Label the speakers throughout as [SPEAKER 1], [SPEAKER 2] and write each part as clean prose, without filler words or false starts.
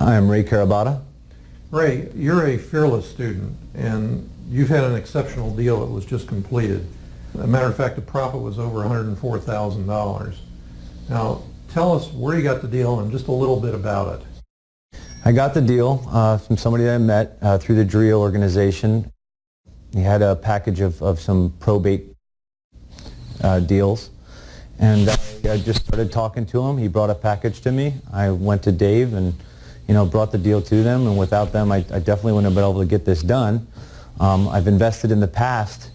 [SPEAKER 1] I am Ray Kobata.
[SPEAKER 2] Ray, you're a fearless student, and you've had an exceptional deal that was just completed. As a matter of fact, the profit was over $104,000. Now, tell us where you got the deal and just a little bit about it.
[SPEAKER 1] I got the deal from somebody that I met through the Dade Real organization. He had a package of some probate deals, and I just started talking to him. He brought a package to me. I went to Dave and brought the deal to them, and without them I definitely wouldn't have been able to get this done. I've invested in the past,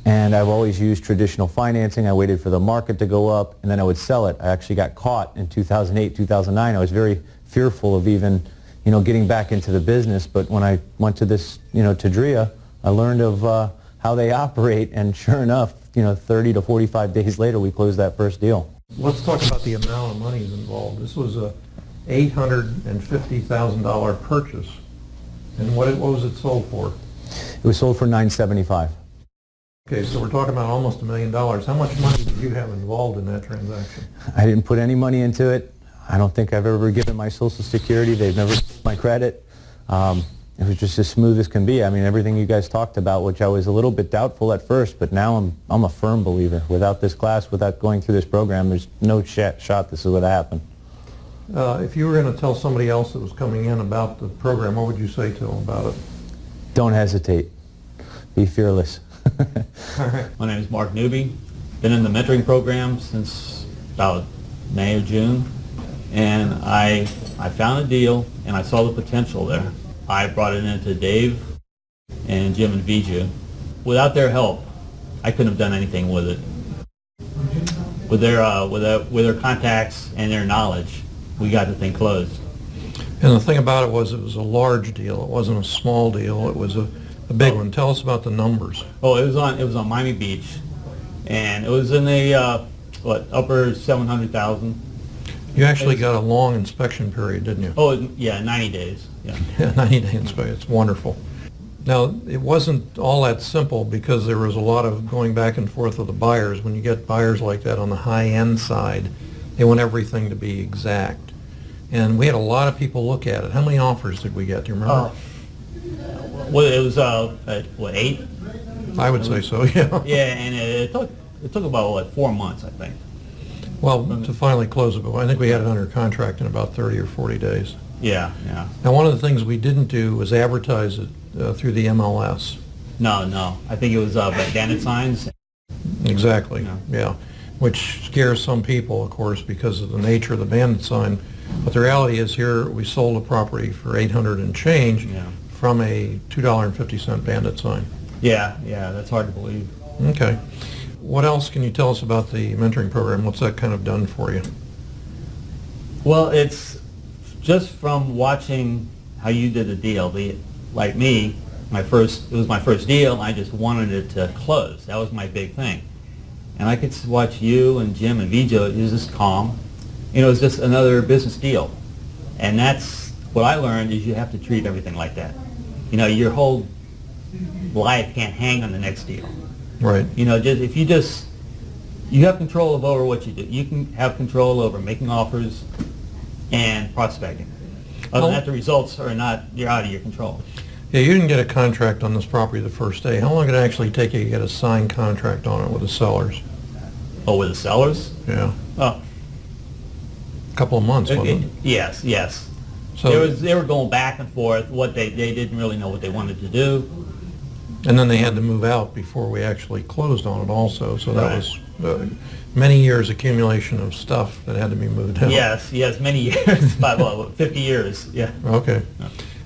[SPEAKER 1] and I've always used traditional financing. I waited for the market to go up, and then I would sell it. I actually got caught in 2008, 2009. I was very fearful of even getting back into the business, but when I went to this, to Dreia, I learned of how they operate, and sure enough, 30 to 45 days later, we closed that first deal.
[SPEAKER 2] Let's talk about the amount of money involved. This was a $850,000 purchase, and what was it sold for?
[SPEAKER 1] It was sold for $975,000.
[SPEAKER 2] Okay, so we're talking about almost $1 million. How much money did you have involved in that transaction?
[SPEAKER 1] I didn't put any money into it. I don't think I've ever given my Social Security. They've never sold my credit. It was just as smooth as can be. I mean, everything you guys talked about, which I was a little bit doubtful at first, but now I'm a firm believer. Without this class, without going through this program, there's no shot this is going to happen.
[SPEAKER 2] If you were going to tell somebody else that was coming in about the program, what would you say to them about it?
[SPEAKER 1] Don't hesitate. Be fearless.
[SPEAKER 2] All right.
[SPEAKER 3] My name is Mark Newby. Been in the mentoring program since about May or June, and I found a deal and I saw the potential there. I brought it into Dave and Jim and Vigil. Without their help, I couldn't have done anything with it. With their contacts and their knowledge, we got the thing closed.
[SPEAKER 2] And the thing about it was a large deal. It wasn't a small deal. It was a big one. Tell us about the numbers.
[SPEAKER 3] Oh, it was on Miami Beach, and it was in the upper 700,000.
[SPEAKER 2] You actually got a long inspection period, didn't you?
[SPEAKER 3] Oh, yeah, 90 days. Yeah.
[SPEAKER 2] Yeah, 90-day inspection. It's wonderful. Now, it wasn't all that simple because there was a lot of going back and forth with the buyers. When you get buyers like that on the high-end side, they want everything to be exact. And we had a lot of people look at it. How many offers did we get? Do you remember?
[SPEAKER 3] Well, it was, 8?
[SPEAKER 2] I would say so, yeah.
[SPEAKER 3] Yeah, and it took about, 4 months, I think.
[SPEAKER 2] Well, to finally close it, but I think we had it under contract in about 30 or 40 days.
[SPEAKER 3] Yeah, yeah.
[SPEAKER 2] Now, one of the things we didn't do was advertise it through the MLS.
[SPEAKER 3] No. I think it was bandit signs.
[SPEAKER 2] Exactly, yeah. Which scares some people, of course, because of the nature of the bandit sign. But the reality is here we sold a property for $800 and change from a $2.50 bandit sign.
[SPEAKER 3] Yeah, that's hard to believe.
[SPEAKER 2] Okay. What else can you tell us about the mentoring program? What's that kind of done for you?
[SPEAKER 3] Well, it's just from watching how you did the deal. Like me, it was my first deal. I just wanted it to close. That was my big thing. And I could watch you and Jim and Vigil. It was just calm. It was just another business deal. And that's what I learned is you have to treat everything like that. Your whole life can't hang on the next deal.
[SPEAKER 2] Right.
[SPEAKER 3] You have control over what you do. You can have control over making offers and prospecting. Other than that, the results are you're out of your control.
[SPEAKER 2] Yeah, you didn't get a contract on this property the first day. How long did it actually take you to get a signed contract on it with the sellers?
[SPEAKER 3] Oh, with the sellers?
[SPEAKER 2] Yeah.
[SPEAKER 3] Oh.
[SPEAKER 2] A couple of months, wasn't it?
[SPEAKER 3] Yes.
[SPEAKER 2] So
[SPEAKER 3] they were going back and forth. They didn't really know what they wanted to do.
[SPEAKER 2] And then they had to move out before we actually closed on it also. So that
[SPEAKER 3] Right.
[SPEAKER 2] was many years accumulation of stuff that had to be moved out.
[SPEAKER 3] Yes, many years, about 50 years, yeah.
[SPEAKER 2] Okay.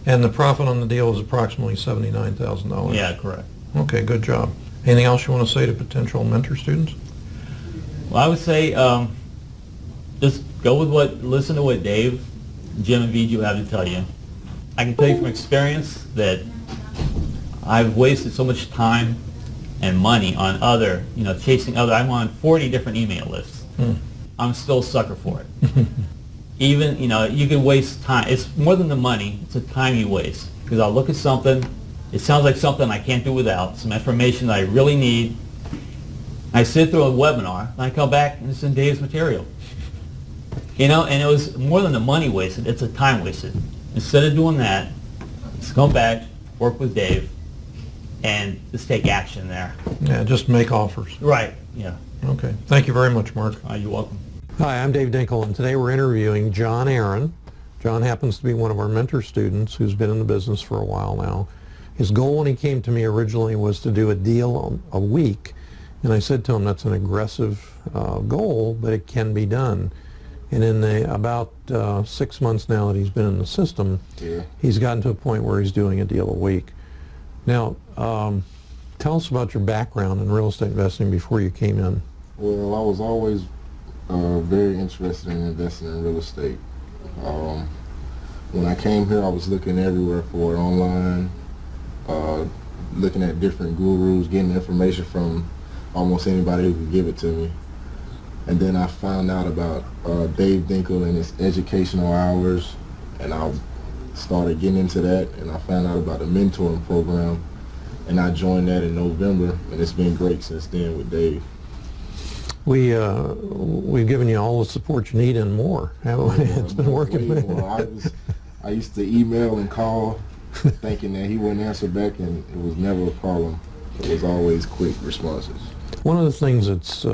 [SPEAKER 2] And the profit on the deal was approximately $79,000.
[SPEAKER 3] Yeah, correct.
[SPEAKER 2] Okay, good job. Anything else you want to say to potential mentor students?
[SPEAKER 3] Well, I would say just listen to what Dave, Jim, and Vigil have to tell you. I can tell you from experience that I've wasted so much time and money on chasing other. I'm on 40 different email lists. I'm still a sucker for it. Even, you can waste time. It's more than the money. It's the time you waste. Because I'll look at something. It sounds like something I can't do without. Some information that I really need. I sit through a webinar, and I come back, and it's in Dave's material. And it was more than the money wasted. It's the time wasted. instead of doing that, let's go back, work with Dave, and just take action there.
[SPEAKER 2] Yeah, just make offers.
[SPEAKER 3] Right. Yeah.
[SPEAKER 2] Okay. Thank you very much, Mark.
[SPEAKER 3] You're welcome.
[SPEAKER 2] Hi, I'm Dave Dinkel, and today we're interviewing John Aaron. John happens to be one of our mentor students who's been in the business for a while now. His goal when he came to me originally was to do a deal a week, and I said to him that's an aggressive goal, but it can be done. And in about 6 months now that he's been in the system, he's gotten to a point where he's doing a deal a week. Now, tell us about your background in real estate investing before you came in.
[SPEAKER 4] Well, I was always very interested in investing in real estate. When I came here, I was looking everywhere for it, online, looking at different gurus, getting information from almost anybody who could give it to me. And then I found out about Dave Dinkel and his educational hours, and I started getting into that, and I found out about a mentoring program, and I joined that in November, and it's been great since then with Dave.
[SPEAKER 2] We've given you all the support you need and more, haven't we? It's been working.
[SPEAKER 4] I used to email and call thinking that he wouldn't answer back, and it was never a problem. It was always quick responses.
[SPEAKER 2] One of the things that's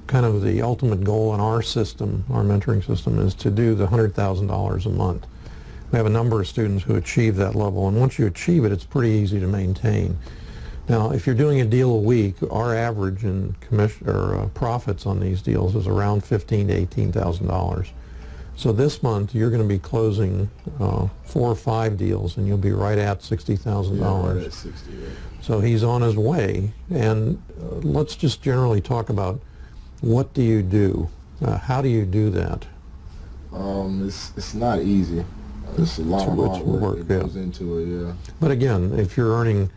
[SPEAKER 2] kind of the ultimate goal in our system, our mentoring system, is to do the $100,000 a month. We have a number of students who achieve that level, and once you achieve it, it's pretty easy to maintain. Now, if you're doing a deal a week, our average in commission or profits on these deals is around $15,000 to $18,000. So this month, you're going to be closing 4 or 5 deals, and you'll be right at $60,000.
[SPEAKER 4] Yeah, right at 60, yeah.
[SPEAKER 2] So he's on his way, and let's just generally talk about what do you do? How do you do that?
[SPEAKER 4] It's not easy. It's a lot of hard work that goes into it, yeah.
[SPEAKER 2] But again, if you're earning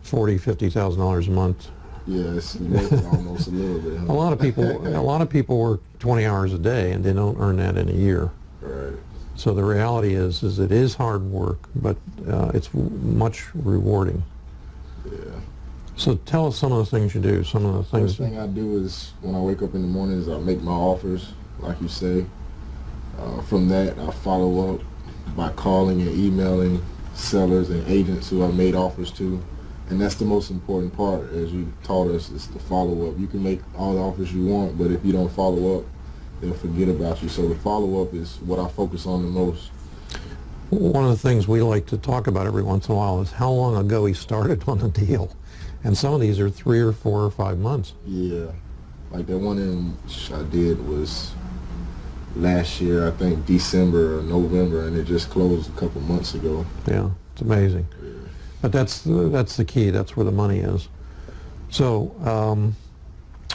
[SPEAKER 2] $40,000, $50,000 a month,
[SPEAKER 4] yeah, it's worth it almost a little bit. Huh?
[SPEAKER 2] a lot of people work 20 hours a day, and they don't earn that in a year.
[SPEAKER 4] Right.
[SPEAKER 2] So the reality is it is hard work, but it's much rewarding.
[SPEAKER 4] Yeah.
[SPEAKER 2] So tell us some of the things you do. Some of the things.
[SPEAKER 4] First thing I do is when I wake up in the morning is I make my offers, like you say. From that, I follow up by calling and emailing sellers and agents who I made offers to. And that's the most important part, as you taught us, is the follow-up. You can make all the offers you want, but if you don't follow up, they'll forget about you. So the follow-up is what I focus on the most.
[SPEAKER 2] One of the things we like to talk about every once in a while is how long ago he started on a deal. And some of these are 3 or 4 or 5 months.
[SPEAKER 4] Yeah. Like that one I did was last year, I think December or November, and it just closed a couple months ago.
[SPEAKER 2] Yeah, it's amazing.
[SPEAKER 4] Yeah.
[SPEAKER 2] But that's the key. That's where the money is. So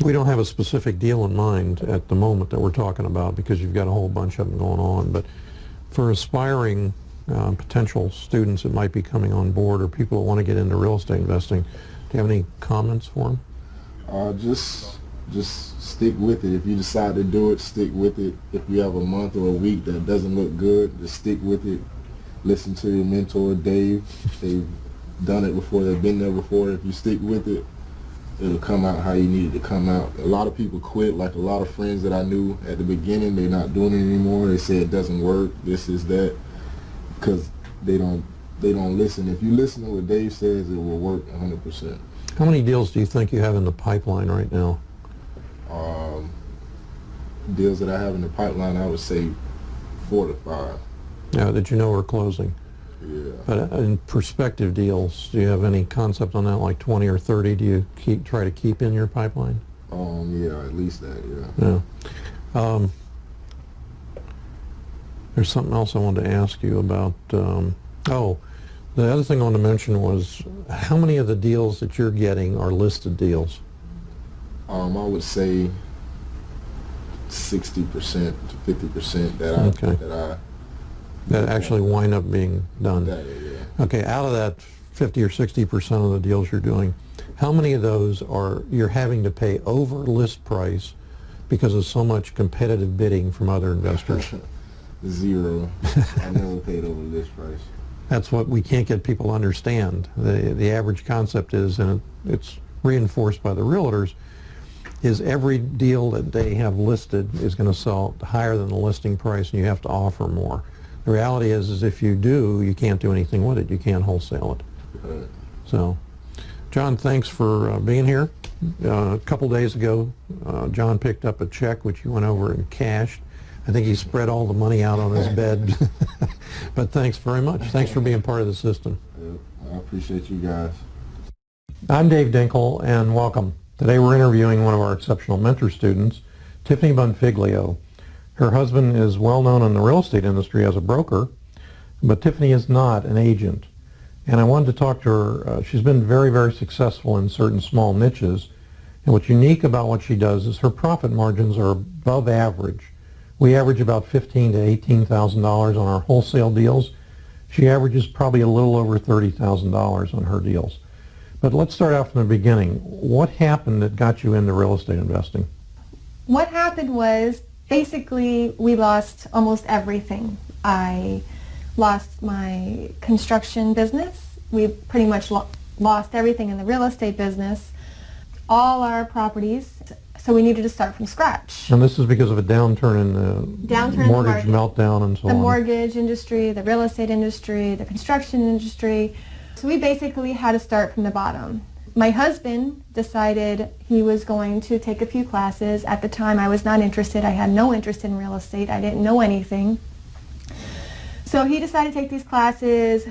[SPEAKER 2] we don't have a specific deal in mind at the moment that we're talking about because you've got a whole bunch of them going on. But for aspiring potential students that might be coming on board or people that want to get into real estate investing, do you have any comments for them?
[SPEAKER 4] Just stick with it. If you decide to do it, stick with it. If you have a month or a week that doesn't look good, just stick with it. Listen to your mentor, Dave. They've done it before. They've been there before. If you stick with it, it'll come out how you need it to come out. A lot of people quit, like a lot of friends that I knew at the beginning, they're not doing it anymore. They say it doesn't work, this is that, because they don't listen. If you listen to what Dave says, it will work 100%.
[SPEAKER 2] How many deals do you think you have in the pipeline right now?
[SPEAKER 4] Deals that I have in the pipeline, I would say 4 to 5.
[SPEAKER 2] Yeah, that you know are closing.
[SPEAKER 4] Yeah.
[SPEAKER 2] But in prospective deals, do you have any concept on that, like 20 or 30? Do you try to keep in your pipeline?
[SPEAKER 4] Yeah, at least that, yeah.
[SPEAKER 2] There's something else I wanted to ask you about. The other thing I wanted to mention was how many of the deals that you're getting are listed deals?
[SPEAKER 4] I would say 60% to 50%
[SPEAKER 2] that actually wind up being done.
[SPEAKER 4] Yeah.
[SPEAKER 2] Okay, out of that 50 or 60% of the deals you're doing, how many of those are you're having to pay over list price because of so much competitive bidding from other investors?
[SPEAKER 4] 0. I never paid over list price.
[SPEAKER 2] That's what we can't get people to understand. The average concept is, and it's reinforced by the realtors, is every deal that they have listed is going to sell higher than the listing price, and you have to offer more. The reality is if you do, you can't do anything with it. You can't wholesale it.
[SPEAKER 4] Right.
[SPEAKER 2] So, John, thanks for being here. A couple days ago, John picked up a check which you went over and cashed. I think he spread all the money out on his bed. But thanks very much. Thanks for being part of the system.
[SPEAKER 4] I appreciate you guys.
[SPEAKER 2] I'm Dave Dinkel, and welcome. Today we're interviewing one of our exceptional mentor students, Tiffany von Figlio. Her husband is well known in the real estate industry as a broker, but Tiffany is not an agent. And I wanted to talk to her. She's been very, very successful in certain small niches. And what's unique about what she does is her profit margins are above average. We average about $15,000 to $18,000 on our wholesale deals. She averages probably a little over $30,000 on her deals. But let's start out from the beginning. What happened that got you into real estate investing?
[SPEAKER 5] What happened was basically we lost almost everything. I lost my construction business. We pretty much lost everything in the real estate business, all our properties. So we needed to start from scratch.
[SPEAKER 2] And this is because of a downturn in the mortgage meltdown and so on.
[SPEAKER 5] The mortgage industry, the real estate industry, the construction industry. So we basically had to start from the bottom. My husband decided he was going to take a few classes. At the time, I was not interested. I had no interest in real estate. I didn't know anything. So he decided to take these classes,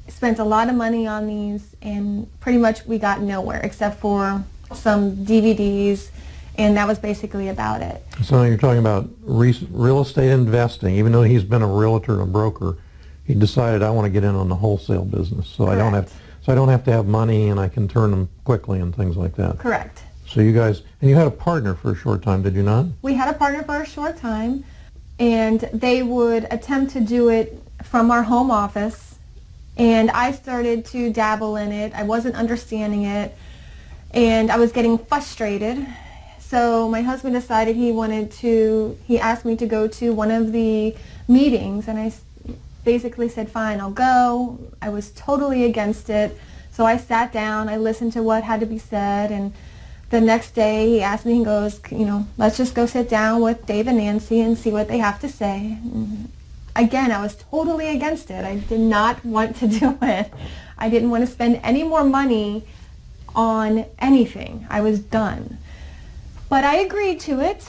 [SPEAKER 5] spent a lot of money on these, and pretty much we got nowhere except for some DVDs, and that was basically about it.
[SPEAKER 2] So you're talking about real estate investing. Even though he's been a realtor and a broker, he decided, I want to get in on the wholesale business, so I don't have to have money, and I can turn them quickly and things like that.
[SPEAKER 5] Correct.
[SPEAKER 2] So you guys, and you had a partner for a short time, did you not?
[SPEAKER 5] We had a partner for a short time, and they would attempt to do it from our home office, and I started to dabble in it. I wasn't understanding it, and I was getting frustrated. So my husband decided he asked me to go to one of the meetings, and I basically said, fine, I'll go. I was totally against it. So I sat down, I listened to what had to be said, and the next day he asked me, he goes, let's just go sit down with Dave and Nancy and see what they have to say. And again, I was totally against it. I did not want to do it. I didn't want to spend any more money on anything. I was done. But I agreed to it,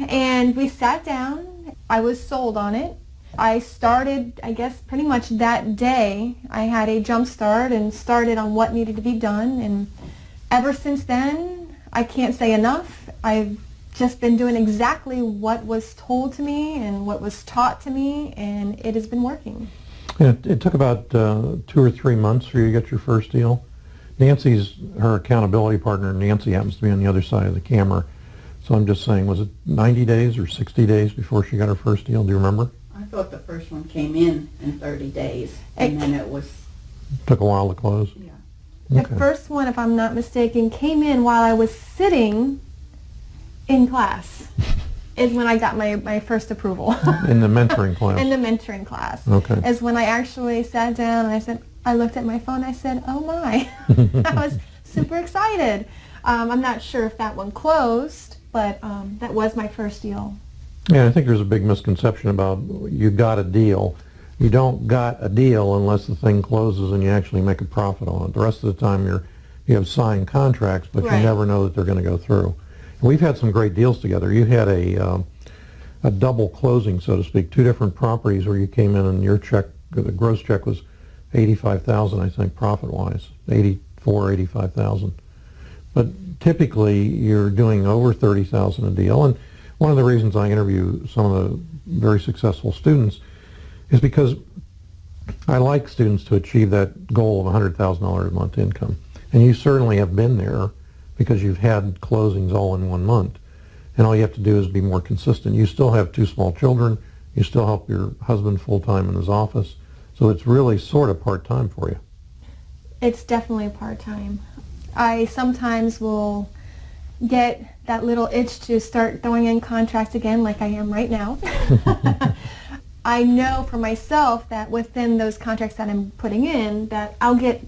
[SPEAKER 5] and we sat down. I was sold on it. I started, I guess, pretty much that day. I had a jump start and started on what needed to be done. And ever since then, I can't say enough. I've just been doing exactly what was told to me and what was taught to me, and it has been working.
[SPEAKER 2] It took about 2 or 3 months for you to get your first deal. Nancy's her accountability partner. Nancy happens to be on the other side of the camera. So I'm just saying, was it 90 days or 60 days before she got her first deal? Do you remember?
[SPEAKER 6] I thought the first one came in 30 days, and then it was...
[SPEAKER 2] Took a while to close?
[SPEAKER 6] Yeah.
[SPEAKER 5] The first one, if I'm not mistaken, came in while I was sitting in class, is when I got my first approval.
[SPEAKER 2] In the mentoring class?
[SPEAKER 5] In the mentoring class.
[SPEAKER 2] Okay.
[SPEAKER 5] Is when I actually sat down and I looked at my phone, I said, oh my. I was super excited. I'm not sure if that one closed, but that was my first deal.
[SPEAKER 2] Yeah, I think there's a big misconception about you got a deal. You don't got a deal unless the thing closes and you actually make a profit on it. The rest of the time you have signed contracts, but
[SPEAKER 5] Right.
[SPEAKER 2] you never know that they're going to go through. And we've had some great deals together. You had a double closing, so to speak, 2 different properties where you came in and your check, the gross check was $85,000, I think, profit-wise, $85,000. But typically you're doing over $30,000 a deal. And one of the reasons I interview some of the very successful students is because I like students to achieve that goal of $100,000 a month income. And you certainly have been there because you've had closings all in 1 month. And all you have to do is be more consistent. You still have 2 small children. You still help your husband full-time in his office. So it's really sort of part-time for you.
[SPEAKER 5] It's definitely part-time. I sometimes will get that little itch to start throwing in contracts again like I am right now. I know for myself that within those contracts that I'm putting in that I'll get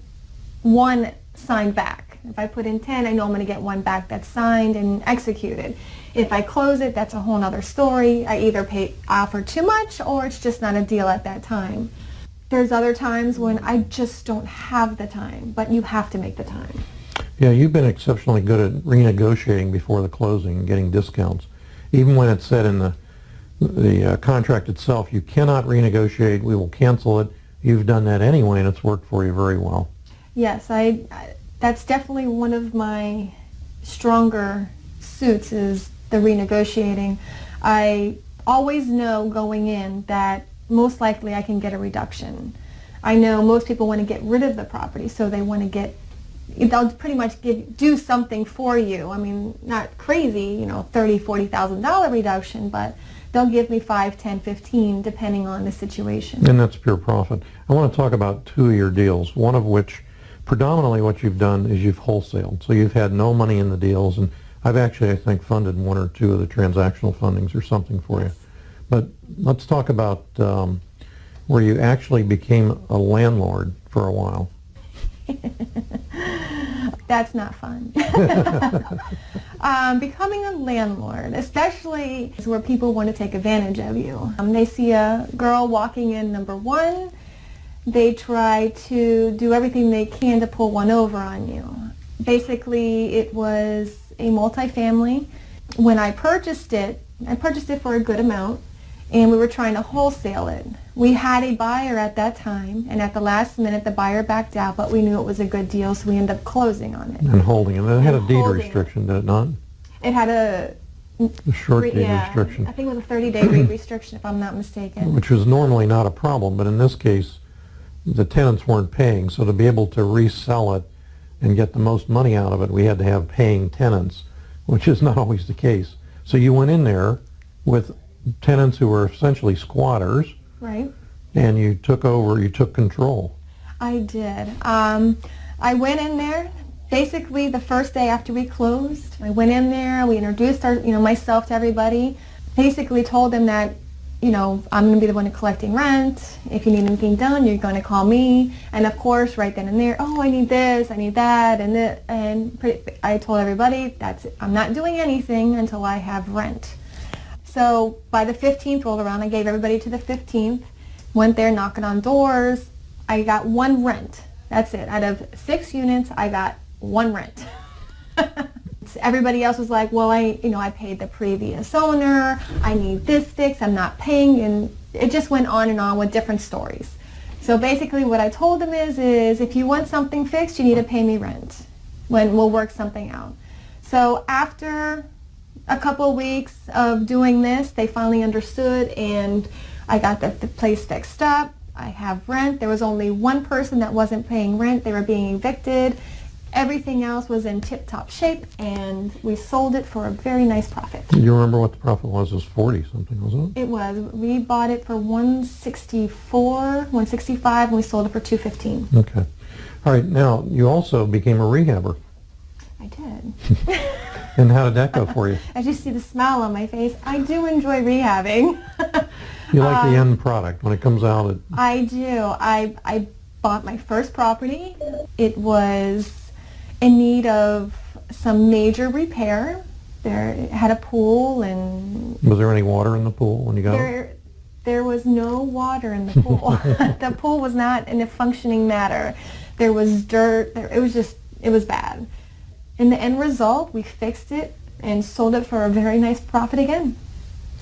[SPEAKER 5] 1 signed back. If I put in 10, I know I'm going to get 1 back that's signed and executed. If I close it, that's a whole nother story. I either offer too much or it's just not a deal at that time. There's other times when I just don't have the time, but you have to make the time.
[SPEAKER 2] Yeah, you've been exceptionally good at renegotiating before the closing and getting discounts. Even when it's said in the contract itself, you cannot renegotiate, we will cancel it. You've done that anyway, and it's worked for you very well.
[SPEAKER 5] Yes, that's definitely one of my stronger suits is the renegotiating. I always know going in that most likely I can get a reduction. I know most people want to get rid of the property, so they want to they'll pretty much do something for you. I mean, not crazy, $30,000, $40,000 reduction, but they'll give me 5, 10, 15, depending on the situation.
[SPEAKER 2] And that's pure profit. I want to talk about 2 of your deals, one of which, predominantly what you've done is you've wholesaled. So you've had no money in the deals, and I've actually, I think, funded 1 or 2 of the transactional fundings or something for you. But let's talk about where you actually became a landlord for a while.
[SPEAKER 5] That's not fun. Becoming a landlord, especially is where people want to take advantage of you. They see a girl walking in, number one, they try to do everything they can to pull one over on you. Basically, it was a multifamily. When I purchased it for a good amount, and we were trying to wholesale it. We had a buyer at that time, and at the last minute the buyer backed out, but we knew it was a good deal, so we ended up closing on it.
[SPEAKER 2] And holding it. And it had a deed
[SPEAKER 5] holding
[SPEAKER 2] restriction, did it not?
[SPEAKER 5] It had a
[SPEAKER 2] short deed restriction.
[SPEAKER 5] I think it was a 30-day deed restriction, if I'm not mistaken.
[SPEAKER 2] Which was normally not a problem, but in this case, the tenants weren't paying, so to be able to resell it and get the most money out of it, we had to have paying tenants, which is not always the case. So you went in there with tenants who were essentially squatters,
[SPEAKER 5] right?
[SPEAKER 2] And you took control.
[SPEAKER 5] I did. I went in there basically the first day after we closed. I went in there, we introduced myself to everybody, basically told them that, I'm going to be the one collecting rent. If you need anything done, you're going to call me. And of course, right then and there, I need this, I need that, I told everybody, I'm not doing anything until I have rent. So by the 15th rolled around, I gave everybody to the 15th, went there knocking on doors. I got 1 rent. That's it. Out of 6 units, I got 1 rent. Everybody else was like, well, I paid the previous owner. I need this fixed. I'm not paying. And it just went on and on with different stories. So basically what I told them is if you want something fixed, you need to pay me rent. We'll work something out. So after a couple of weeks of doing this, they finally understood, and I got the place fixed up. I have rent. There was only 1 person that wasn't paying rent. They were being evicted. Everything else was in tip-top shape, and we sold it for a very nice profit.
[SPEAKER 2] Do you remember what the profit was? It was 40 something, wasn't it?
[SPEAKER 5] It was. We bought it for $164, $165, and we sold it for $215.
[SPEAKER 2] Okay. All right. Now, you also became a rehabber.
[SPEAKER 5] I did.
[SPEAKER 2] And how did that go for you?
[SPEAKER 5] As you see the smile on my face, I do enjoy rehabbing.
[SPEAKER 2] You like the end product when it comes out?
[SPEAKER 5] I do. I bought my first property. It was in need of some major repair. It had a pool, and
[SPEAKER 2] was there any water in the pool when you got it?
[SPEAKER 5] There was no water in the pool. The pool was not in a functioning matter. There was dirt. It was bad. In the end result, we fixed it and sold it for a very nice profit again.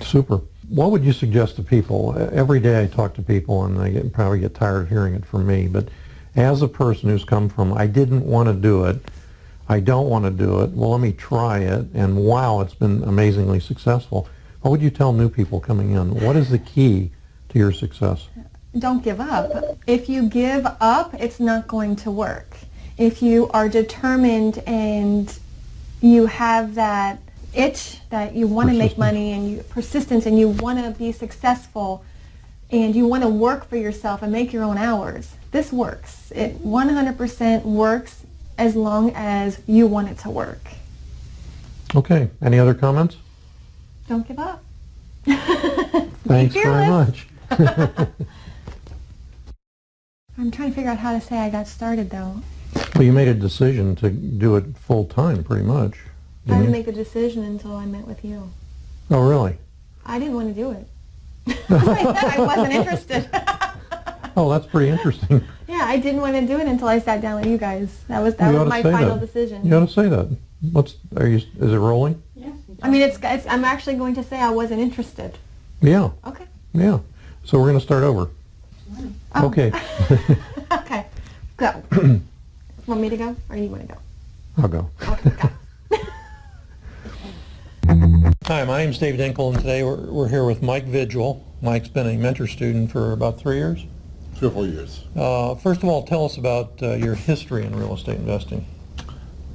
[SPEAKER 2] Super. What would you suggest to people? Every day I talk to people, and I probably get tired of hearing it from me, but as a person who's come from, I didn't want to do it, I don't want to do it, well, let me try it, and wow, it's been amazingly successful. What would you tell new people coming in? What is the key to your success?
[SPEAKER 5] Don't give up. If you give up, it's not going to work. If you are determined and you have that itch that you want to make money, and persistence, and you want to be successful, and you want to work for yourself and make your own hours, this works. It 100% works as long as you want it to work.
[SPEAKER 2] Okay. Any other comments?
[SPEAKER 5] Don't give up.
[SPEAKER 2] Thanks very much.
[SPEAKER 5] I'm trying to figure out how to say I got started, though.
[SPEAKER 2] Well, you made a decision to do it full time, pretty much.
[SPEAKER 5] I didn't make the decision until I met with you.
[SPEAKER 2] Oh, really?
[SPEAKER 5] I didn't want to do it. I wasn't interested.
[SPEAKER 2] Oh, that's pretty interesting.
[SPEAKER 5] Yeah, I didn't want to do it until I sat down with you guys. That was
[SPEAKER 2] You ought to
[SPEAKER 5] my
[SPEAKER 2] say
[SPEAKER 5] final
[SPEAKER 2] that.
[SPEAKER 5] decision.
[SPEAKER 2] You ought to say that. Is it rolling?
[SPEAKER 6] Yes.
[SPEAKER 5] I mean, I'm actually going to say I wasn't interested.
[SPEAKER 2] Yeah,
[SPEAKER 5] Okay.
[SPEAKER 2] yeah. So we're going to start over.
[SPEAKER 5] Oh.
[SPEAKER 2] Okay.
[SPEAKER 5] Okay. Go. Want me to go, or you want to go?
[SPEAKER 2] I'll go.
[SPEAKER 5] Okay, go.
[SPEAKER 2] Hi, my name's Dave Dinkel, and today we're here with Mike Vigil. Mike's been a mentor student for about 3 years.
[SPEAKER 4] 3 or 4 years.
[SPEAKER 2] First of all, tell us about your history in real estate investing.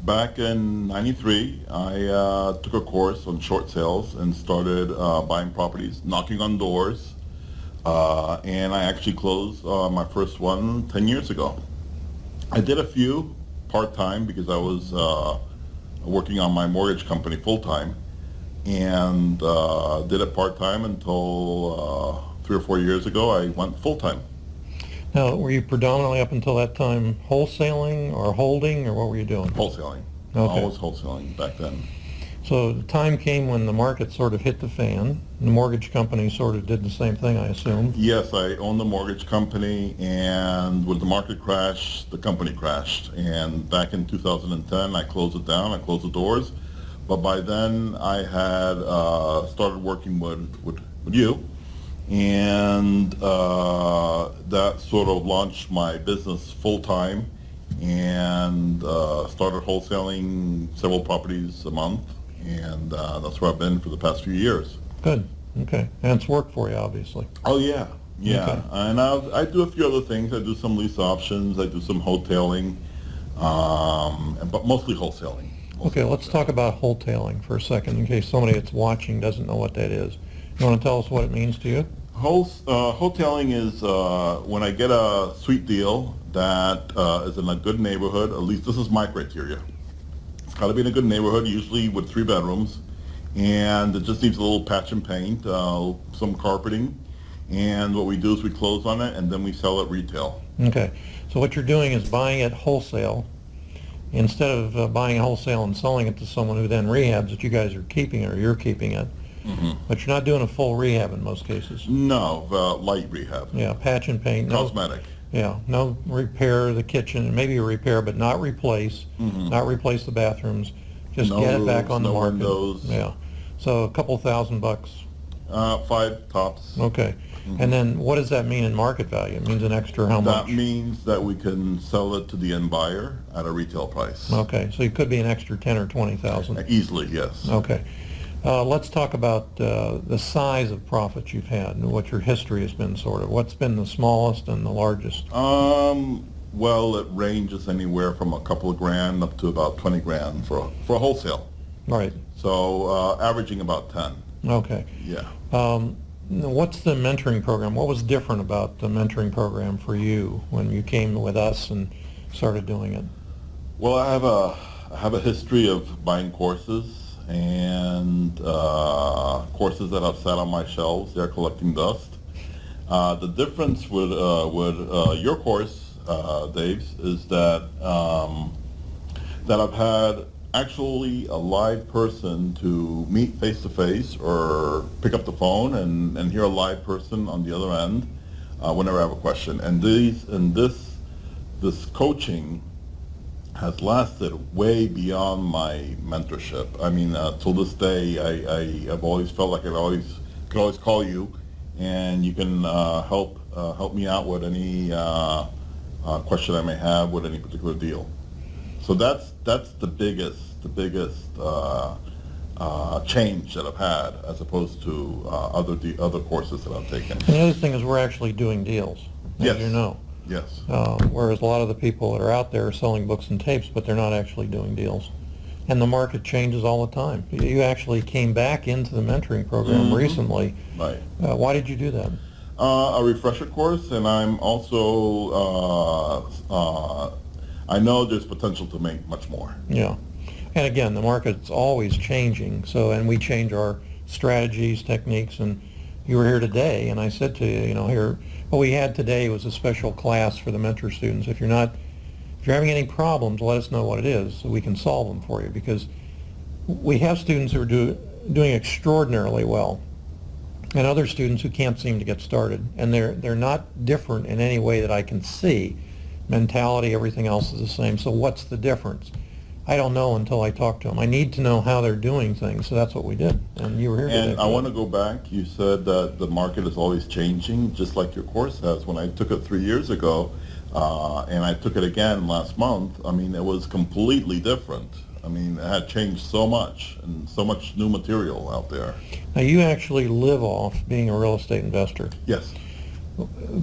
[SPEAKER 7] Back in '93, I took a course on short sales and started buying properties, knocking on doors, and I actually closed my first one 10 years ago. I did a few part-time because I was working on my mortgage company full-time, and did it part-time until 3 or 4 years ago I went full-time.
[SPEAKER 2] Now, were you predominantly up until that time wholesaling or holding, or what were you doing?
[SPEAKER 7] Wholesaling.
[SPEAKER 2] Okay.
[SPEAKER 7] Always wholesaling back then.
[SPEAKER 2] So the time came when the market sort of hit the fan. The mortgage company sort of did the same thing, I assume.
[SPEAKER 7] Yes, I owned a mortgage company, and when the market crashed, the company crashed. And back in 2010, I closed it down. I closed the doors. But by then, I had started working with you, and that sort of launched my business full-time, and started wholesaling several properties a month, and that's where I've been for the past few years.
[SPEAKER 2] Good. Okay. And it's worked for you, obviously.
[SPEAKER 7] Oh, yeah. Yeah.
[SPEAKER 2] Okay.
[SPEAKER 7] And I do a few other things. I do some lease options. I do some holetailing, but mostly wholesaling.
[SPEAKER 2] Okay, let's talk about holetailing for a second in case somebody that's watching doesn't know what that is. You want to tell us what it means to you?
[SPEAKER 7] Holetailing is when I get a sweet deal that is in a good neighborhood. At least this is my criteria. It's got to be in a good neighborhood, usually with 3 bedrooms, and it just needs a little patch and paint, some carpeting, and what we do is we close on it and then we sell it retail.
[SPEAKER 2] Okay, so what you're doing is buying it wholesale instead of buying it wholesale and selling it to someone who then rehabs it. You guys are keeping it, or you're keeping it.
[SPEAKER 7] Mm-hmm.
[SPEAKER 2] But you're not doing a full rehab in most cases.
[SPEAKER 7] No, light rehab.
[SPEAKER 2] Yeah, patch and paint. No,
[SPEAKER 7] Cosmetic.
[SPEAKER 2] yeah, no repair of the kitchen, maybe a repair, but not replace, not replace the bathrooms. Just
[SPEAKER 7] No
[SPEAKER 2] get it back
[SPEAKER 7] roofs,
[SPEAKER 2] on the
[SPEAKER 7] no
[SPEAKER 2] market.
[SPEAKER 7] windows.
[SPEAKER 2] Yeah, so a couple $1,000.
[SPEAKER 7] 5 tops.
[SPEAKER 2] Okay, and then what does that mean in market value? It means an extra how
[SPEAKER 7] That
[SPEAKER 2] much?
[SPEAKER 7] means that we can sell it to the end buyer at a retail price.
[SPEAKER 2] Okay, so it could be an extra 10 or 20,000.
[SPEAKER 7] Easily, yes.
[SPEAKER 2] Okay. Let's talk about the size of profits you've had and what your history has been, sort of. What's been the smallest and the largest?
[SPEAKER 7] Well, it ranges anywhere from a couple of grand up to about 20 grand for a wholesale.
[SPEAKER 2] Right.
[SPEAKER 7] So averaging about 10.
[SPEAKER 2] Okay.
[SPEAKER 7] Yeah.
[SPEAKER 2] What's the mentoring program? What was different about the mentoring program for you when you came with us and started doing it?
[SPEAKER 7] Well, I have a history of buying courses and courses that have sat on my shelves. They're collecting dust. The difference with your course, Dave's, is that I've had actually a live person to meet face to face or pick up the phone and hear a live person on the other end whenever I have a question. And this coaching has lasted way beyond my mentorship. I mean, till this day, I've always felt like I could always call you, and you can help me out with any question I may have with any particular deal. So that's the biggest change that I've had as opposed to other courses that I've taken.
[SPEAKER 2] And the other thing is we're actually doing deals, as
[SPEAKER 7] Yes.
[SPEAKER 2] you know.
[SPEAKER 7] Yes.
[SPEAKER 2] Whereas a lot of the people that are out there are selling books and tapes, but they're not actually doing deals. And the market changes all the time. You actually came back into the mentoring program recently.
[SPEAKER 7] Right.
[SPEAKER 2] Why did you do that?
[SPEAKER 7] A refresher course, and I'm also I know there's potential to make much more.
[SPEAKER 2] Yeah. And again, the market's always changing, and we change our strategies, techniques, and you were here today, and I said to you, what we had today was a special class for the mentor students. If you're having any problems, let us know what it is so we can solve them for you, because we have students who are doing extraordinarily well, and other students who can't seem to get started. And they're not different in any way that I can see. Mentality, everything else is the same. So what's the difference? I don't know until I talk to them. I need to know how they're doing things, so that's what we did. And you were here today.
[SPEAKER 7] And I want to go back. You said that the market is always changing, just like your course has. When I took it 3 years ago, and I took it again last month, I mean, it was completely different. I mean, it had changed so much, and so much new material out there.
[SPEAKER 2] Now, you actually live off being a real estate investor.
[SPEAKER 7] Yes.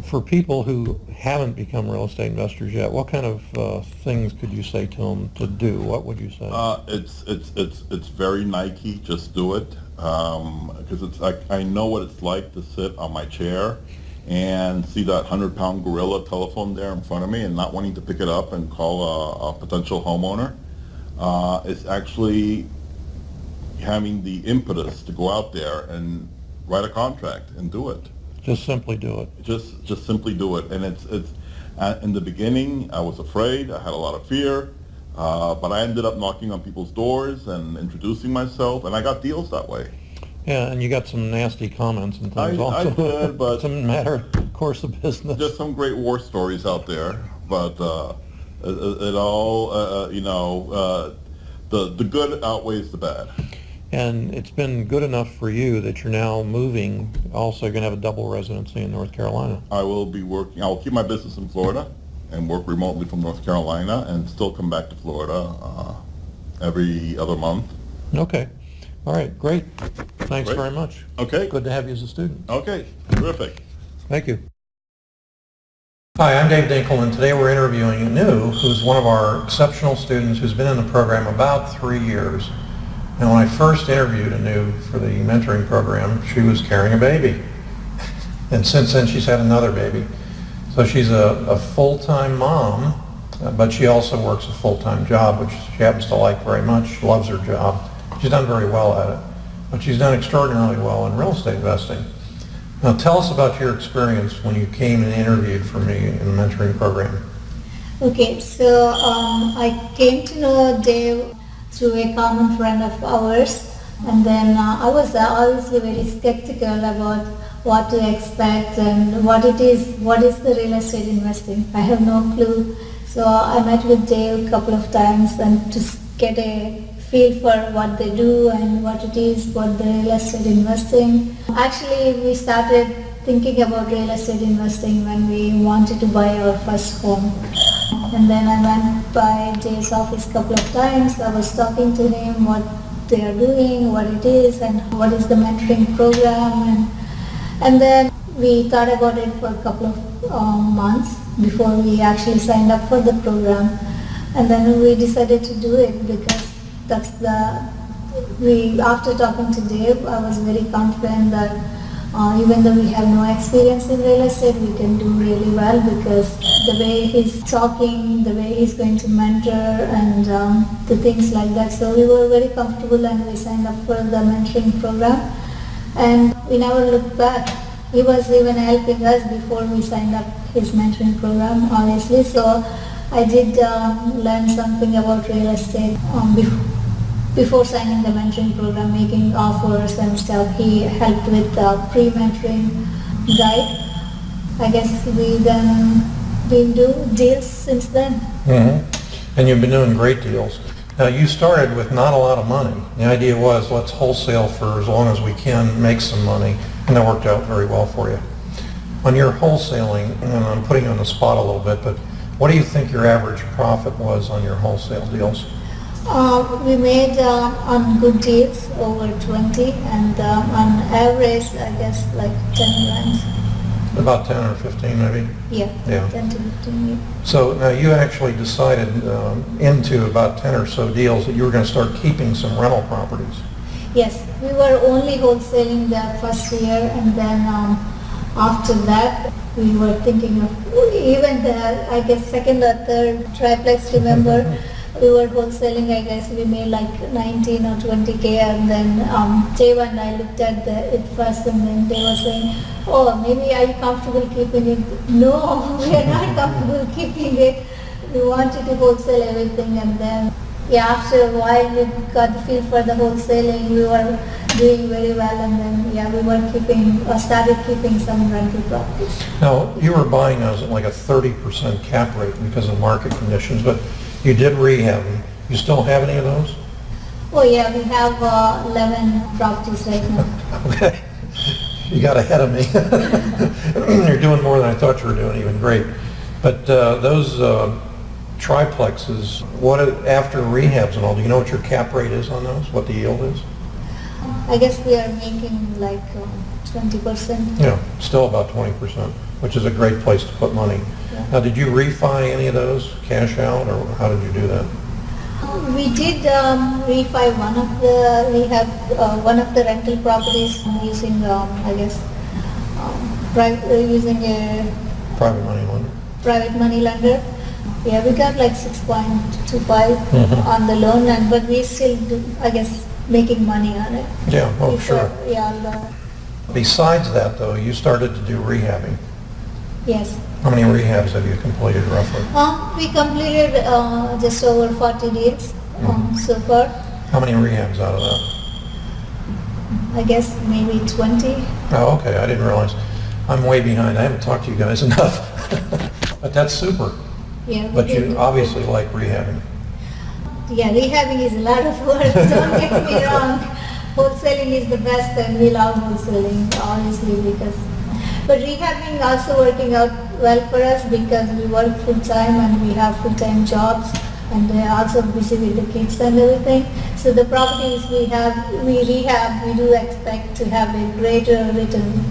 [SPEAKER 2] For people who haven't become real estate investors yet, what kind of things could you say to them to do? What would you say?
[SPEAKER 7] It's very Nike. Just do it, because it's like I know what it's like to sit on my chair and see that 100-pound gorilla telephone there in front of me and not wanting to pick it up and call a potential homeowner. It's actually having the impetus to go out there and write a contract and do it.
[SPEAKER 2] Just simply do it.
[SPEAKER 7] Just simply do it. And it's in the beginning, I was afraid. I had a lot of fear. But I ended up knocking on people's doors and introducing myself, and I got deals that way.
[SPEAKER 2] Yeah, and you got some nasty comments and things also.
[SPEAKER 7] I did, but
[SPEAKER 2] it's a matter of course of business.
[SPEAKER 7] There's some great war stories out there, but it all, the good outweighs the bad.
[SPEAKER 2] And it's been good enough for you that you're now moving, also going to have a double residency in North Carolina.
[SPEAKER 7] I will keep my business in Florida and work remotely from North Carolina and still come back to Florida every other month.
[SPEAKER 2] Okay. All right, great. Thanks
[SPEAKER 7] Great.
[SPEAKER 2] very much.
[SPEAKER 7] Okay.
[SPEAKER 2] Good to have you as a student.
[SPEAKER 7] Okay, terrific.
[SPEAKER 2] Thank you. Hi, I'm Dave Dinkel, and today we're interviewing New, who's one of our exceptional students who's been in the program about 3 years. And when I first interviewed Anu for the mentoring program, she was carrying a baby. And since then, she's had another baby. So she's a full-time mom, but she also works a full-time job, which she happens to like very much. She loves her job. She's done very well at it. But she's done extraordinarily well in real estate investing. Now, tell us about your experience when you came and interviewed for me in the mentoring program.
[SPEAKER 8] Okay, so I came to know Dave through a common friend of ours, and then I was obviously very skeptical about what to expect and what is the real estate investing. I have no clue. So I met with Dave a couple of times and to get a feel for what they do and what it is, what the real estate investing. Actually, we started thinking about real estate investing when we wanted to buy our first home. And then I went by Dave's office a couple of times. I was talking to him what they are doing, what it is, and what is the mentoring program. And then we thought about it for a couple of months before we actually signed up for the program. And then we decided to do it because after talking to Dave, I was very confident that even though we have no experience in real estate, we can do really well because the way he's talking, the way he's going to mentor and the things like that. So we were very comfortable and we signed up for the mentoring program and we never looked back. He was even helping us before we signed up his mentoring program, honestly. So I did learn something about real estate before signing the mentoring program, making offers and stuff. He helped with the pre-mentoring guide. I guess we've been doing deals since then.
[SPEAKER 2] Mm-hmm. And you've been doing great deals. Now you started with not a lot of money. The idea was let's wholesale for as long as we can, make some money, and that worked out very well for you. On your wholesaling, and I'm putting you on the spot a little bit, but what do you think your average profit was on your wholesale deals?
[SPEAKER 8] We made on good deals over 20 and on average I guess like 10 grand.
[SPEAKER 2] About 10 or 15 maybe?
[SPEAKER 8] Yeah. 10 to 15, yeah.
[SPEAKER 2] So now you actually decided into about 10 or so deals that you were going to start keeping some rental properties.
[SPEAKER 8] Yes, we were only wholesaling the first year and then after that we were thinking of even the, I guess, second or third triplex, remember? We were wholesaling, I guess we made like 19 or 20K and then Dave and I looked at it first and then they were saying, oh, maybe are you comfortable keeping it? No, we are not comfortable keeping it. We wanted to wholesale everything and then yeah, after a while we got the feel for the wholesaling. We were doing very well, and then yeah, we were started keeping some rental properties.
[SPEAKER 2] Now, you were buying those at like a 30% cap rate because of market conditions, but you did rehab them. You still have any of those?
[SPEAKER 8] Oh yeah, we have 11 properties right now.
[SPEAKER 2] Okay. You got ahead of me. You're doing more than I thought you were doing, even great. But those triplexes, after rehabs and all, do you know what your cap rate is on those? What the yield is?
[SPEAKER 8] I guess we are making like 20%.
[SPEAKER 2] Yeah, still about 20%, which is a great place to put money.
[SPEAKER 8] Yeah.
[SPEAKER 2] Now, did you refi any of those, cash out, or how did you do that?
[SPEAKER 8] We did refi one of the rental properties using, I guess, using a
[SPEAKER 2] Private money lender?
[SPEAKER 8] private money lender. Yeah, we got like 6.25 on the loan, but we still do, I guess, making money on it.
[SPEAKER 2] Yeah, oh, sure.
[SPEAKER 8] Yeah,
[SPEAKER 2] Besides that, though, you started to do rehabbing.
[SPEAKER 8] yes.
[SPEAKER 2] How many rehabs have you completed, roughly?
[SPEAKER 8] We completed just over 40 deals so far.
[SPEAKER 2] How many rehabs out of that?
[SPEAKER 8] I guess maybe 20.
[SPEAKER 2] Oh, okay, I didn't realize. I'm way behind. I haven't talked to you guys enough. But that's super.
[SPEAKER 8] Yeah.
[SPEAKER 2] But you obviously like rehabbing.
[SPEAKER 8] Yeah, rehabbing is a lot of work. Don't get me wrong. Wholesaling is the best, and we love wholesaling, obviously, but rehabbing also working out well for us because we work full time and we have full time jobs, and they're also busy with the kids and everything. So the properties we rehab, we do expect to have a greater return.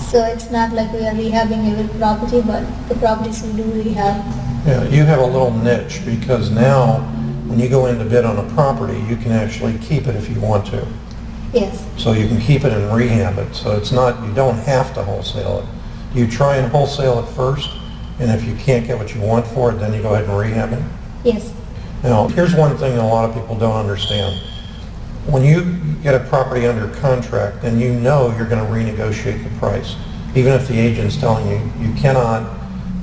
[SPEAKER 8] So it's not like we are rehabbing every property, but the properties we do rehab.
[SPEAKER 2] Yeah, you have a little niche because now when you go in to bid on a property, you can actually keep it if you want to.
[SPEAKER 8] Yes.
[SPEAKER 2] So you can keep it and rehab it. So it's not, you don't have to wholesale it. You try and wholesale it first, and if you can't get what you want for it, then you go ahead and rehab it.
[SPEAKER 8] Yes.
[SPEAKER 2] Now, here's one thing a lot of people don't understand. When you get a property under contract, then you know you're going to renegotiate the price. Even if the agent's telling you you cannot,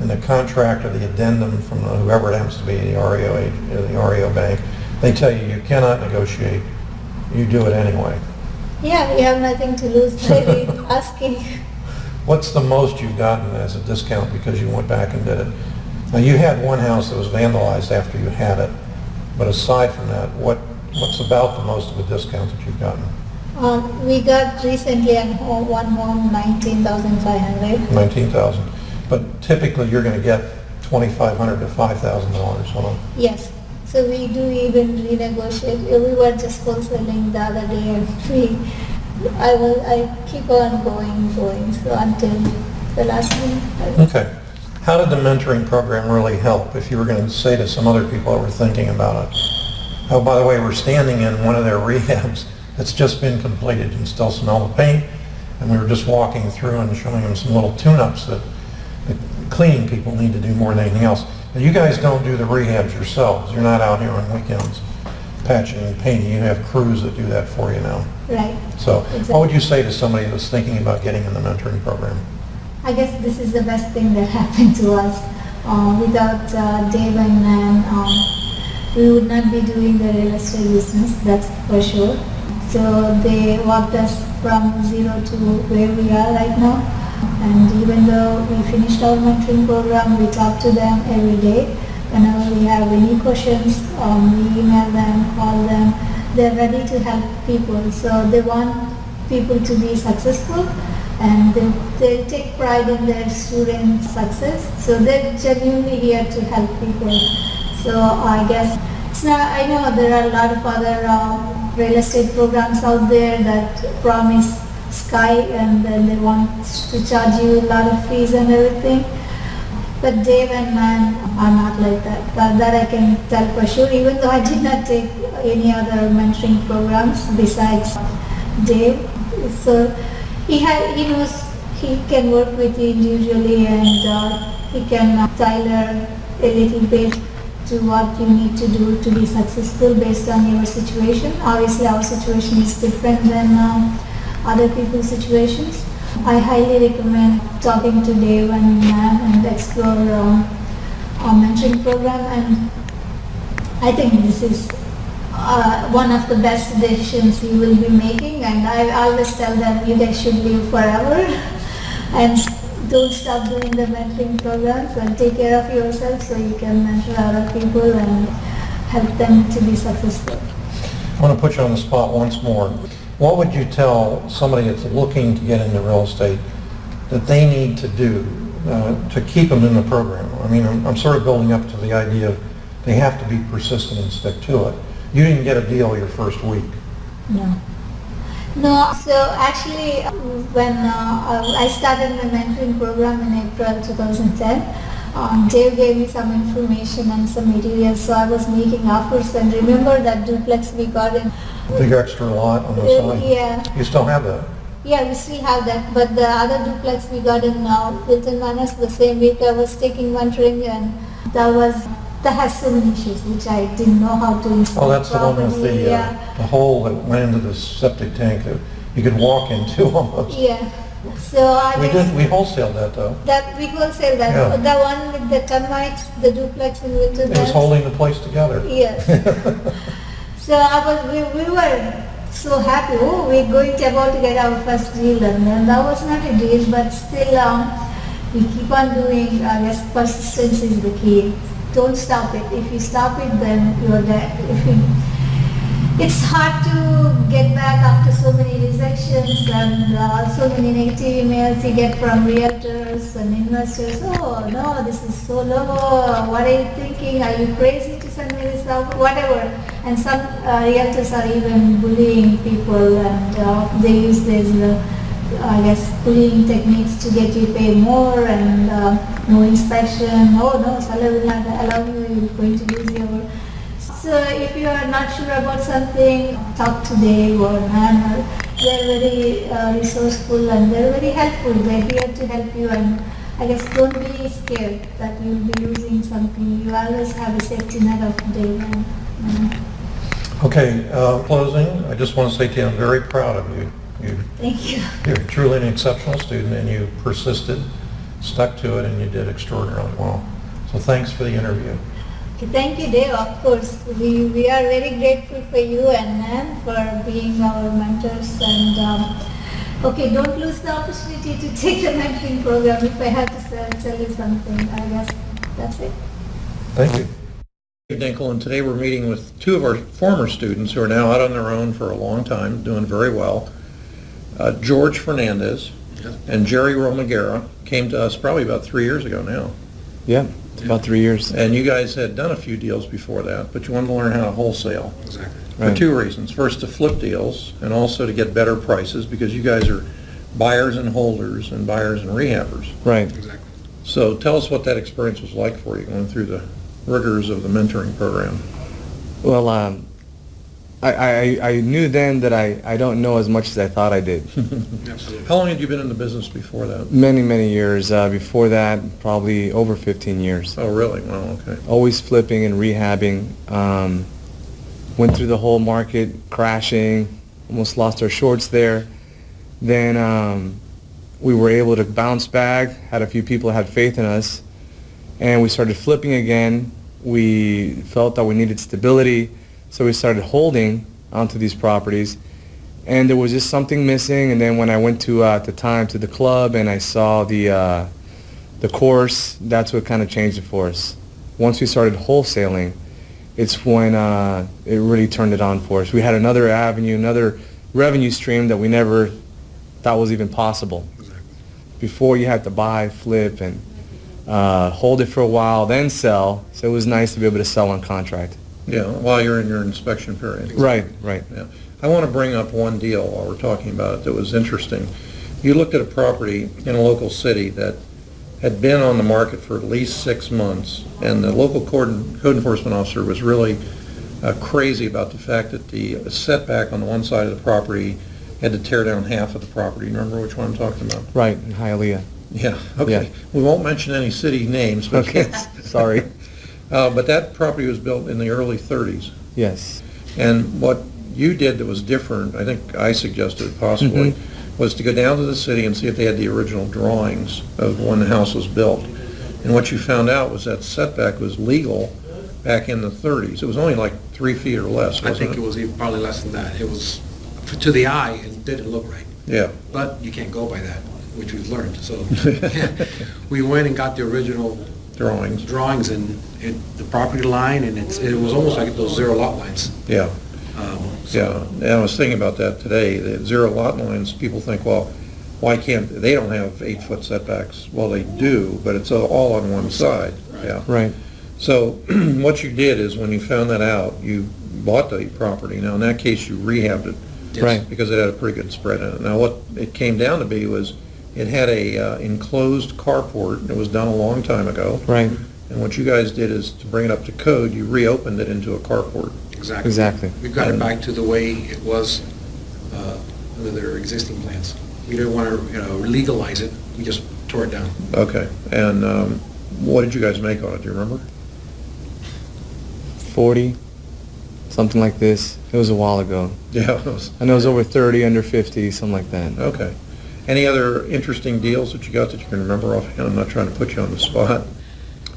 [SPEAKER 2] in the contract or the addendum from whoever it happens to be, the REO agent, or the REO bank, they tell you you cannot negotiate. You do it anyway.
[SPEAKER 8] Yeah, we have nothing to lose by asking.
[SPEAKER 2] What's the most you've gotten as a discount because you went back and did it? Now, you had one house that was vandalized after you had it, but aside from that, what's about the most of a discount that you've gotten?
[SPEAKER 8] We got recently one home, 19,500.
[SPEAKER 2] 19,000. But typically, you're going to get $2,500 to $5,000 on them.
[SPEAKER 8] Yes. So we do even renegotiate. We were just wholesaling the other day, and I keep on going so until the last one.
[SPEAKER 2] Okay. How did the mentoring program really help? If you were going to say to some other people that were thinking about it. Oh, by the way, we're standing in one of their rehabs that's just been completed. You can still smell the paint, and we were just walking through and showing them some little tune-ups that the cleaning people need to do more than anything else. Now, you guys don't do the rehabs yourselves. You're not out here on weekends patching and painting. You have crews that do that for you now.
[SPEAKER 8] Right.
[SPEAKER 2] So
[SPEAKER 8] Exactly.
[SPEAKER 2] what would you say to somebody that's thinking about getting in the mentoring program?
[SPEAKER 8] I guess this is the best thing that happened to us. Without Dave and Nan, we would not be doing the real estate business, that's for sure. So they walked us from zero to where we are right now. And even though we finished our mentoring program, we talk to them every day. Whenever we have any questions, we email them, call them. They're ready to help people. So they want people to be successful, and they take pride in their students' success. So they're genuinely here to help people. So I guess it's not, I know there are a lot of other real estate programs out there that promise sky, and then they want to charge you a lot of fees and everything. But Dave and Man are not like that. That I can tell for sure, even though I did not take any other mentoring programs besides Dave. So he knows he can work with you individually, and he can tailor a little bit to what you need to do to be successful based on your situation. Obviously our situation is different than other people's situations. I highly recommend talking to Dave and Nan and explore our mentoring program. And I think this is one of the best decisions you will be making, and I always tell them you guys should live forever and don't stop doing the mentoring programs, and take care of yourself so you can mentor other people and help them to be successful.
[SPEAKER 2] I want to put you on the spot once more. What would you tell somebody that's looking to get into real estate that they need to do to keep them in the program? I mean, I'm sort of building up to the idea of they have to be persistent and stick to it. You didn't get a deal your first week.
[SPEAKER 8] No. No, so actually when I started my mentoring program in April 2010, Dave gave me some information and some materials, so I was making offers, and remember that duplex we got in.
[SPEAKER 2] Big extra lot on the side.
[SPEAKER 8] Yeah.
[SPEAKER 2] You still have that?
[SPEAKER 8] Yeah, we still have that, but the other duplex we got in Wilton Manors, the same week I was taking mentoring, and that has so many issues which I didn't know how to install.
[SPEAKER 2] Oh, that's the one with the hole that went into the septic tank that you could walk into almost.
[SPEAKER 8] Yeah. So
[SPEAKER 2] We wholesaled that though.
[SPEAKER 8] That we wholesale that.
[SPEAKER 2] Yeah.
[SPEAKER 8] The one with the termites, the duplex in Wilton
[SPEAKER 2] It was
[SPEAKER 8] Manors.
[SPEAKER 2] holding the place together.
[SPEAKER 8] Yes. So we were so happy. Oh, we're about to get our first deal, and then that was not a deal, but still we keep on doing. I guess persistence is the key. Don't stop it. If you stop it, then you're dead. It's hard to get back after so many rejections and so many negative emails you get from realtors and investors. Oh no, this is so low. What are you thinking? Are you crazy to send me this out? Whatever. And some realtors are even bullying people, and they use these, I guess, bullying techniques to get you pay more, and no inspection. Oh no, seller will not allow you. You're going to lose your. So if you are not sure about something, talk to Dave or Nan. They're very resourceful and they're very helpful. They're here to help you, and I guess don't be scared that you'll be losing something. You always have a safety net of Dave.
[SPEAKER 2] Okay, closing, I just want to say to you, I'm very proud of you.
[SPEAKER 8] Thank you.
[SPEAKER 2] You're truly an exceptional student, and you persisted, stuck to it, and you did extraordinarily well. So thanks for the interview.
[SPEAKER 8] Okay, thank you, Dave. Of course, we are very grateful for you and Nan for being our mentors. And okay, don't lose the opportunity to take the mentoring program. If I have to tell you something, I guess that's it.
[SPEAKER 2] Thank you. Dave Dinkel, and today we're meeting with two of our former students who are now out on their own for a long time, doing very well. George Fernandez and Jerry Romagera came to us probably about 3 years ago now.
[SPEAKER 9] Yeah, it's about 3 years.
[SPEAKER 2] And you guys had done a few deals before that, but you wanted to learn how to wholesale.
[SPEAKER 10] Exactly.
[SPEAKER 2] For two reasons. First, to flip deals, and also to get better prices, because you guys are buyers and holders and buyers and rehabbers.
[SPEAKER 9] Right.
[SPEAKER 10] Exactly.
[SPEAKER 2] So tell us what that experience was like for you, going through the rigors of the mentoring program.
[SPEAKER 9] Well, I knew then that I don't know as much as I thought I did.
[SPEAKER 10] Absolutely.
[SPEAKER 2] How long had you been in the business before that?
[SPEAKER 9] Many, many years. Before that, probably over 15 years.
[SPEAKER 2] Oh, really? Wow, okay.
[SPEAKER 9] Always flipping and rehabbing. Went through the whole market, crashing, almost lost our shorts there. Then we were able to bounce back, had a few people that had faith in us, and we started flipping again. We felt that we needed stability, so we started holding onto these properties, and there was just something missing. And then when I went to at the time to the club and I saw the course, that's what kind of changed it for us. Once we started wholesaling, it's when it really turned it on for us. We had another avenue, another revenue stream that we never thought was even possible.
[SPEAKER 10] Exactly.
[SPEAKER 9] Before, you had to buy, flip, and hold it for a while, then sell. So it was nice to be able to sell on contract.
[SPEAKER 2] Yeah, while you're in your inspection period.
[SPEAKER 9] Right, right.
[SPEAKER 2] Yeah. I want to bring up one deal while we're talking about it that was interesting. You looked at a property in a local city that had been on the market for at least 6 months, and the local code enforcement officer was really crazy about the fact that the setback on the one side of the property had to tear down half of the property. You remember which one I'm talking about?
[SPEAKER 9] Right, in Hialeah.
[SPEAKER 2] Yeah, okay.
[SPEAKER 9] Yeah.
[SPEAKER 2] We won't mention any city names. But
[SPEAKER 9] Okay, sorry.
[SPEAKER 2] but that property was built in the early 30s.
[SPEAKER 9] Yes.
[SPEAKER 2] And what you did that was different, I think I suggested possibly, was to go down to the city and see if they had the original drawings of when the house was built. And what you found out was that setback was legal back in the 30s. It was only like 3 feet or less,
[SPEAKER 10] I
[SPEAKER 2] wasn't
[SPEAKER 10] think it was even probably less than that. It was, to the eye, it didn't look right.
[SPEAKER 2] Yeah.
[SPEAKER 10] But you can't go by that, which we've learned. So we went and got the original
[SPEAKER 2] Drawings.
[SPEAKER 10] and the property line, and it was almost like those zero lot lines.
[SPEAKER 2] Yeah. Yeah, and I was thinking about that today. The zero lot lines, people think, well, why can't, they don't have 8-foot setbacks. Well, they do, but it's all on one side. Yeah.
[SPEAKER 9] Right.
[SPEAKER 2] So what you did is when you found that out, you bought the property. Now, in that case, you rehabbed it.
[SPEAKER 10] Yes.
[SPEAKER 9] Right.
[SPEAKER 2] Because it had a pretty good spread in it. Now, what it came down to be was it had a enclosed carport. It was done a long time ago.
[SPEAKER 9] Right.
[SPEAKER 2] And what you guys did is, to bring it up to code, you reopened it into a carport.
[SPEAKER 10] Exactly.
[SPEAKER 9] Exactly.
[SPEAKER 10] We got it back to the way it was under their existing plans. We didn't want to legalize it. We just tore it down.
[SPEAKER 2] Okay. And what did you guys make on it? Do you remember?
[SPEAKER 9] 40, something like this. It was a while ago.
[SPEAKER 2] Yeah. It was,
[SPEAKER 9] I know it was over 30, under 50, something like that.
[SPEAKER 2] okay. Any other interesting deals that you got that you can remember offhand? I'm not trying to put you on the spot.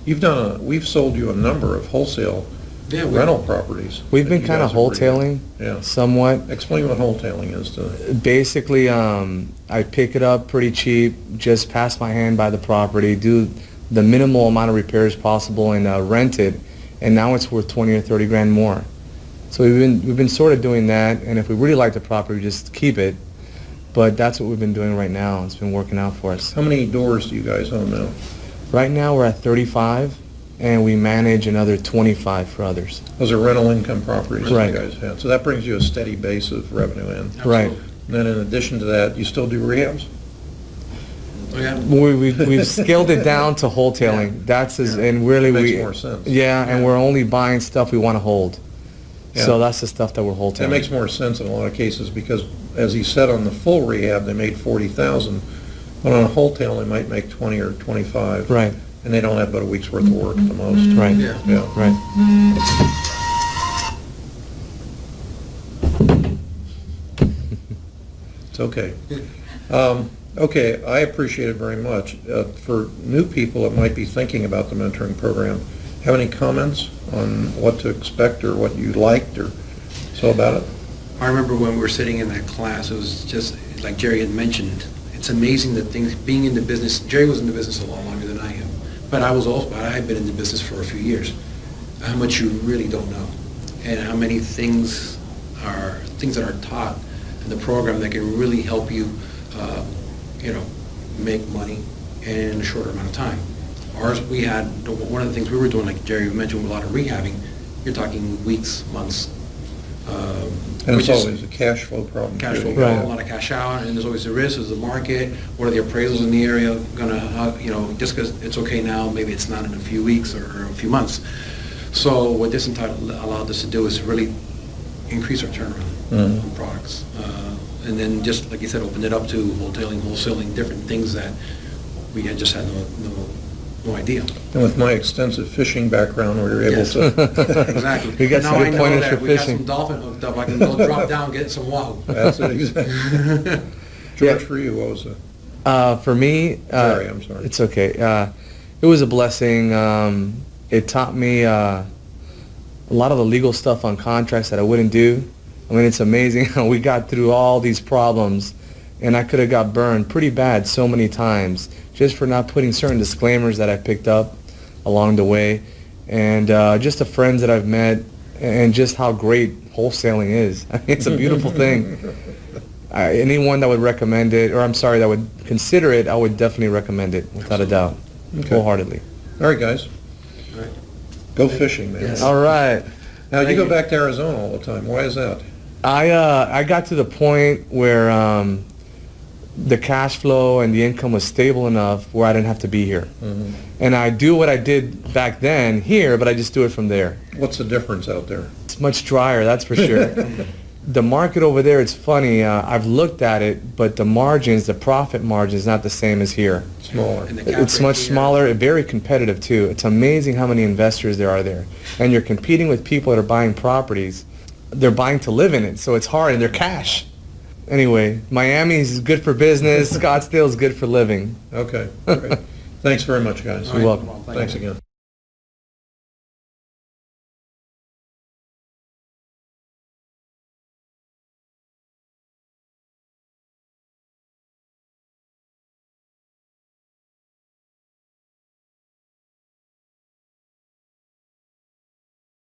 [SPEAKER 2] We've sold you a number of wholesale rental properties.
[SPEAKER 9] We've
[SPEAKER 2] that
[SPEAKER 9] been
[SPEAKER 2] you
[SPEAKER 9] kind of
[SPEAKER 2] guys have
[SPEAKER 9] wholetailing,
[SPEAKER 2] Yeah.
[SPEAKER 9] somewhat.
[SPEAKER 2] Explain what wholetailing is to.
[SPEAKER 9] Basically, I pick it up pretty cheap, just pass my hand by the property, do the minimal amount of repairs possible, and rent it. And now it's worth 20 or 30 grand more. So we've been sort of doing that. And if we really like the property, we just keep it. But that's what we've been doing right now. It's been working out for us.
[SPEAKER 2] How many doors do you guys own now?
[SPEAKER 9] Right now we're at 35, and we manage another 25 for others.
[SPEAKER 2] Those are rental income properties
[SPEAKER 9] Right.
[SPEAKER 2] that you guys have. So that brings you a steady base of revenue in.
[SPEAKER 9] Right.
[SPEAKER 2] And then in addition to that, you still do rehabs?
[SPEAKER 10] Oh, yeah.
[SPEAKER 9] We've scaled it down to wholetailing. That's and really
[SPEAKER 2] Makes more sense.
[SPEAKER 9] Yeah, and we're only buying stuff we want to hold.
[SPEAKER 2] Yeah.
[SPEAKER 9] So that's the stuff that we're wholetailing.
[SPEAKER 2] That makes more sense in a lot of cases because, as he said, on the full rehab, they made 40,000, but on a wholetail, they might make 20 or 25.
[SPEAKER 9] Right.
[SPEAKER 2] And they don't have but a week's worth of work at the most.
[SPEAKER 9] Right.
[SPEAKER 10] Yeah.
[SPEAKER 2] Yeah.
[SPEAKER 9] Right.
[SPEAKER 2] It's okay. Okay, I appreciate it very much. For new people that might be thinking about the mentoring program, have any comments on what to expect or what you liked or so about it?
[SPEAKER 10] I remember when we were sitting in that class, it was just, like Jerry had mentioned, it's amazing that things, being in the business, Jerry was in the business a lot longer than I am, but I had been in the business for a few years, how much you really don't know, and how many things that are taught in the program that can really help you, make money in a shorter amount of time. Ours, we had, one of the things we were doing, like Jerry mentioned, with a lot of rehabbing, you're talking weeks, months.
[SPEAKER 2] And it's always a cash flow problem.
[SPEAKER 10] Cash flow,
[SPEAKER 2] too.
[SPEAKER 9] Right.
[SPEAKER 10] a lot of cash out, and there's always the risk, is the market, what are the appraisals in the area gonna, just because it's okay now, maybe it's not in a few weeks or a few months. So what this allowed us to do is really increase our turnaround on products. And then just, like you said, open it up to wholesaling, different things that we had just had no idea.
[SPEAKER 2] And with my extensive fishing background, we were able
[SPEAKER 10] Yes.
[SPEAKER 2] to.
[SPEAKER 10] Exactly.
[SPEAKER 9] We got some
[SPEAKER 10] Now
[SPEAKER 9] good
[SPEAKER 10] I know
[SPEAKER 9] pointers
[SPEAKER 10] that
[SPEAKER 9] for
[SPEAKER 10] we got
[SPEAKER 9] fishing.
[SPEAKER 10] some dolphin hooked up, I can go drop down, get some wow.
[SPEAKER 2] That's it, exactly. George, for you, what was it?
[SPEAKER 9] For me,
[SPEAKER 2] Sorry, I'm sorry.
[SPEAKER 9] It's okay. It was a blessing. It taught me a lot of the legal stuff on contracts that I wouldn't do. I mean, it's amazing how we got through all these problems, and I could have got burned pretty bad so many times just for not putting certain disclaimers that I picked up along the way, and just the friends that I've met, and just how great wholesaling is. I mean, it's a beautiful thing. Anyone that would recommend it, or I'm sorry, that would consider it, I would definitely recommend it, without a doubt,
[SPEAKER 2] Okay.
[SPEAKER 9] wholeheartedly.
[SPEAKER 2] All right, guys.
[SPEAKER 10] All right.
[SPEAKER 2] Go fishing, man.
[SPEAKER 10] Yes.
[SPEAKER 9] All right.
[SPEAKER 2] Now, you
[SPEAKER 10] Thank
[SPEAKER 2] go
[SPEAKER 10] you.
[SPEAKER 2] back to Arizona all the time. Why is that?
[SPEAKER 9] I got to the point where the cash flow and the income was stable enough where I didn't have to be here.
[SPEAKER 2] Mm-hmm.
[SPEAKER 9] And I do what I did back then here, but I just do it from there.
[SPEAKER 2] What's the difference out there?
[SPEAKER 9] It's much drier, that's for sure. The market over there, it's funny, I've looked at it, but the margins, the profit margin is not the same as here.
[SPEAKER 2] Smaller.
[SPEAKER 10] And the cap
[SPEAKER 9] It's
[SPEAKER 10] rate
[SPEAKER 9] much
[SPEAKER 10] here-
[SPEAKER 9] smaller, very competitive too. It's amazing how many investors there are there. And you're competing with people that are buying properties. They're buying to live in it, so it's hard, and they're cash. Anyway, Miami's good for business, Scottsdale's good for living.
[SPEAKER 2] Okay, great. Thanks very much, guys.
[SPEAKER 10] All right.
[SPEAKER 9] welcome.
[SPEAKER 10] Thank
[SPEAKER 2] Thanks
[SPEAKER 10] you.
[SPEAKER 2] again.